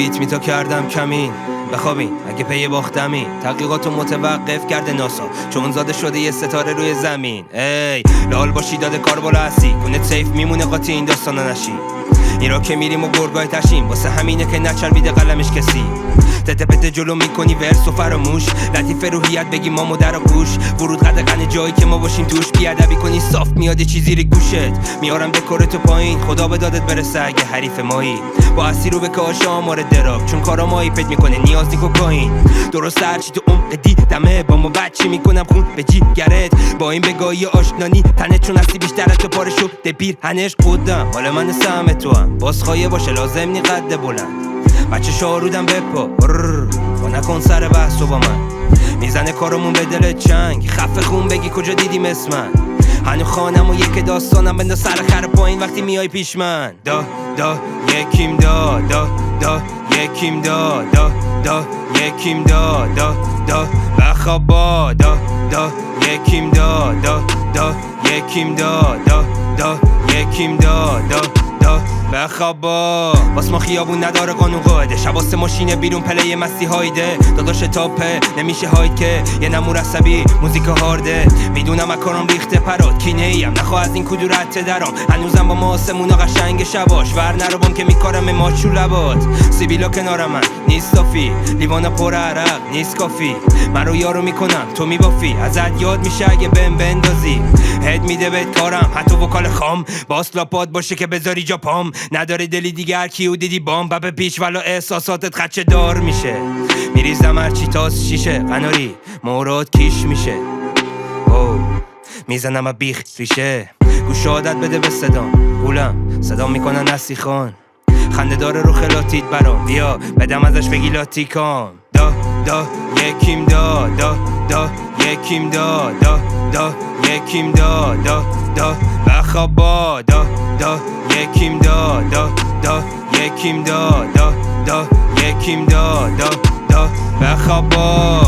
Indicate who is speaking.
Speaker 1: بیت میتا کردم کمین بخوابین اگه پی باختمین تحقیقاتو متوقف کرده ناسا چون زاده شده یه ستاره روی زمین. ای لال باشی داده کار بالا هستی کنه سیف میمونه قاطی این داستانا نشی. این را که میریم و گرگای تشیم واسه همینه که نچربیده قلمش کسی. تته پته جلو میکنی ورس و فراموش لطیف روحیت بگی ما مدر و گوش ورود قدقن جایی که ما باشیم توش بیادبی کنی صاف میاد یه چیزی ری گوشت میارم دکورتو پایین خدا به دادت برسه اگه حریف مایی با اسی رو به کاش آمار دراک چون کارا مایی پت میکنه نیاز نی کوکائین درست هرچی تو عمق دیدمه با ما بچی میکنم خون به جیگرت با این بگاهی آشنانی تنه چون هستی بیشتر از تو پارشو دپیر هنش خودم مال من سهم تو هم باز خواهی باشه لازم نی قد بلند بچه شارودم بپا با نکن سر بحث و با من میزنه کارمون به دل چنگ خفه خون بگی کجا دیدیم اسمن هنو خانم و یک داستانم بنداز سر خر پایین وقتی میای پیش من دا یکیم دا یکیم دا یکیم دا بخوابا دا یکیم دا یکیم دا یکیم دا بخوابا واس ما خیابون نداره قانون قاعده شباست ماشین بیرون پلی مستی هایده داداش تاپه نمیشه هاید که یه نمور عصبی موزیک هارده میدونم اکارم ریخته پرات کینه ایم نخواه از این کدورت درام هنوزم با ما آسمونا قشنگ شباش ور نروبم که میکارم ماچو لبات سیبیلا کنار من نیست صافی لیوانا پر عرق نیست کافی من رو یارو میکنم تو میبافی ازت یاد میشه اگه بهم بندازی هد میده بهت کارم حتی وکال خام باس لاپات باشه که بذاری جا پام نداره دلی دیگر کیو دیدی بام بب پیش ولا احساساتت خدچه دار میشه میریزم هرچی تاس شیشه قناری مورد کیش میشه میزنم بیخ ریشه گوش عادت بده به صدام گولم صدا میکنن نسی خان خنده داره رو خلاتیت برام بیا بدم ازش بگی لاتیکام دا یکیم دا یکیم دا یکیم دا بخوابا دا یکیم دا یکیم دا یکیم دا بخوابا